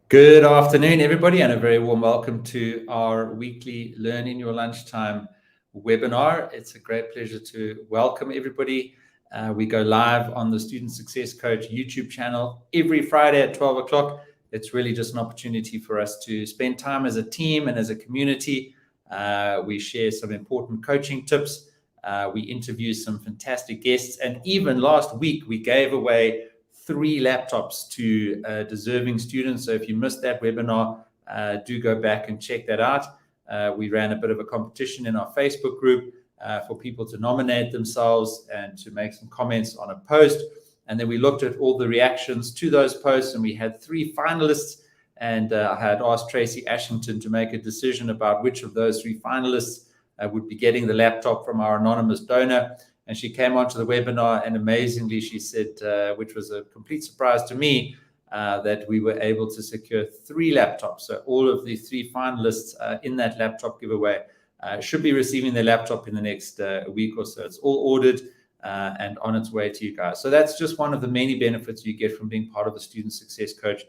Good afternoon, everybody, and a very warm welcome to our weekly Learn in Your Lunchtime webinar. It's a great pleasure to welcome everybody. We go live on the Student Success Coach YouTube channel every Friday at 12 o'clock. It's really just an opportunity for us to spend time as a team and as a community. We share some important coaching tips. We interview some fantastic guests. And even last week, we gave away 3 laptops to deserving students. So if you missed that webinar, do go back and check that out. We ran a bit of a competition in our Facebook group for people to nominate themselves and to make some comments on a post. And then we looked at all the reactions to those posts, and we had 3 finalists. And I had asked Tracy Ashington to make a decision about which of those 3 finalists would be getting the laptop from our anonymous donor. And she came onto the webinar, and amazingly, she said, which was a complete surprise to me, that we were able to secure 3 laptops. So all of the 3 finalists in that laptop giveaway should be receiving their laptop in the next week or so. It's all ordered and on its way to you guys. So that's just one of the many benefits you get from being part of the Student Success Coach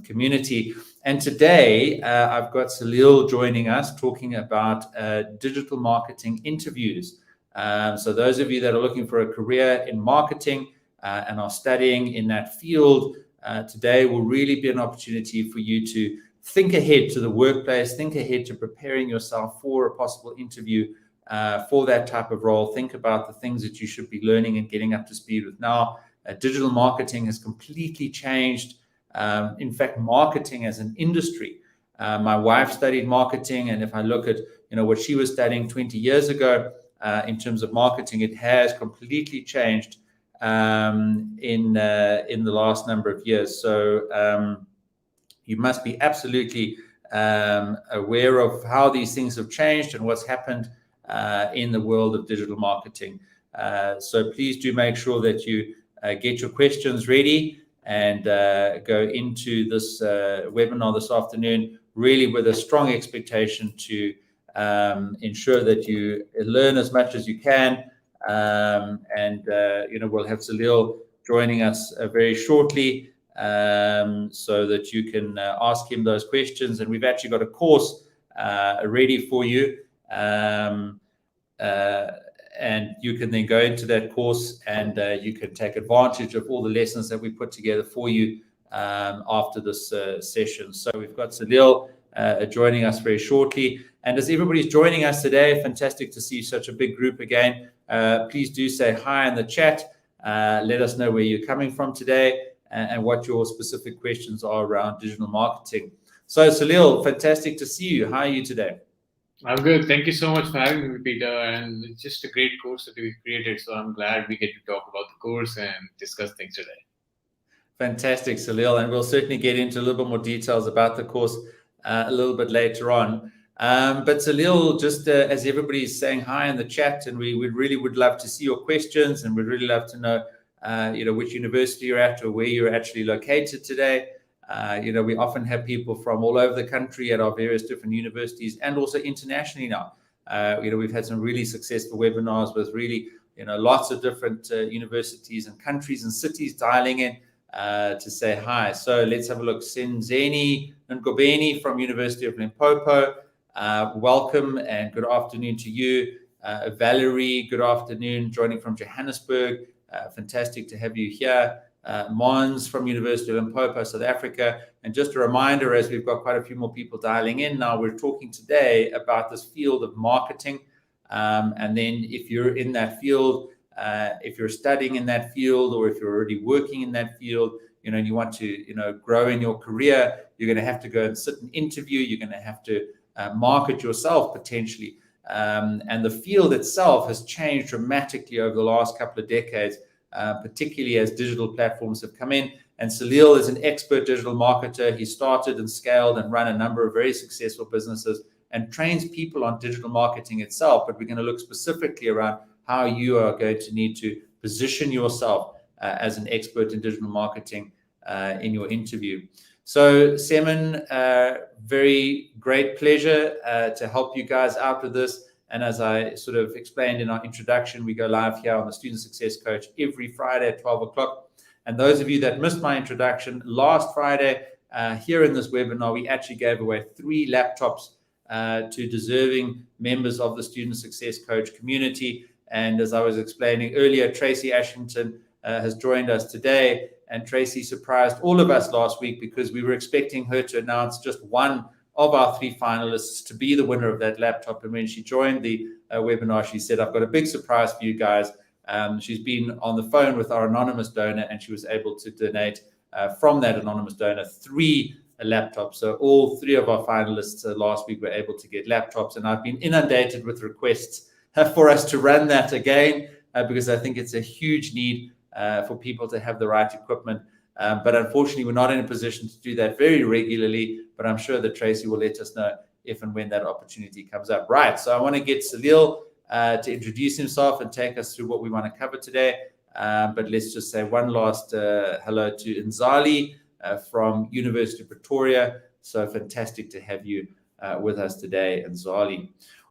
community. And today I've got Salil joining us talking about digital marketing interviews. So those of you that are looking for a career in marketing and are studying in that field, today will really be an opportunity for you to think ahead to the workplace, think ahead to preparing yourself for a possible interview for that type of role. Think about the things that you should be learning and getting up to speed with now. Digital marketing has completely changed. In fact, marketing as an industry. My wife studied marketing, and if I look at what she was studying 20 years ago, in terms of marketing, it has completely changed in the last number of years. So you must be absolutely aware of how these things have changed and what's happened in the world of digital marketing. So please do make sure that you get your questions ready and go into this webinar this afternoon really with a strong expectation to ensure that you learn as much as you can, and we'll have Salil joining us very shortly so that you can ask him those questions. And we've actually got a course ready for you, and you can then go into that course and you can take advantage of all the lessons that we put together for you after this session. So we've got Salil joining us very shortly. And as everybody's joining us today, fantastic to see such a big group again. Please do say hi in the chat. Let us know where you're coming from today and what your specific questions are around digital marketing. So Salil, fantastic to see you. How are you today? I'm good. Thank you so much for having me, Peter. And it's just a great course that we've created. So I'm glad we get to talk about the course and discuss things today. Fantastic, Salil. And we'll certainly get into a little bit more details about the course a little bit later on. But Salil, just as everybody's saying hi in the chat, and we really would love to see your questions, and we'd really love to know, which university you're at or where you're actually located today. We often have people from all over the country at our various different universities and also internationally now. We've had some really successful webinars with really, lots of different universities and countries and cities dialing in to say hi. So let's have a look. Senzeni Ngobeni from University of Limpopo. Welcome and good afternoon to you. Valerie, good afternoon, joining from Johannesburg. Fantastic to have you here. Mons from University of Limpopo, South Africa. And just a reminder, as we've got quite a few more people dialing in now, we're talking today about this field of marketing. And then if you're in that field, if you're studying in that field, or if you're already working in that field, and you want to, grow in your career, you're going to have to go and sit and interview. You're going to have to market yourself potentially. And the field itself has changed dramatically over the last couple of decades, particularly as digital platforms have come in. And Salil is an expert digital marketer. He started and scaled and run a number of very successful businesses and trains people on digital marketing itself. But we're going to look specifically around how you are going to need to position yourself as an expert in digital marketing in your interview. So Semen, very great pleasure to help you guys out with this. And as I sort of explained in our introduction, we go live here on the Student Success Coach every Friday at 12 o'clock. And those of you that missed my introduction, last Friday, here in this webinar, we actually gave away 3 laptops to deserving members of the Student Success Coach community. And as I was explaining earlier, Tracy Ashington has joined us today. And Tracy surprised all of us last week because we were expecting her to announce just one of our 3 finalists to be the winner of that laptop. And when she joined the webinar, she said, I've got a big surprise for you guys. She's been on the phone with our anonymous donor, and she was able to donate from that anonymous donor 3 laptops. So all 3 of our finalists last week were able to get laptops. And I've been inundated with requests for us to run that again because I think it's a huge need for people to have the right equipment. But unfortunately, we're not in a position to do that very regularly, but I'm sure that Tracy will let us know if and when that opportunity comes up. Right, so I want to get Salil to introduce himself and take us through what we want to cover today. But let's just say one last hello to Nzali from University of Pretoria. So fantastic to have you with us today, Nzali.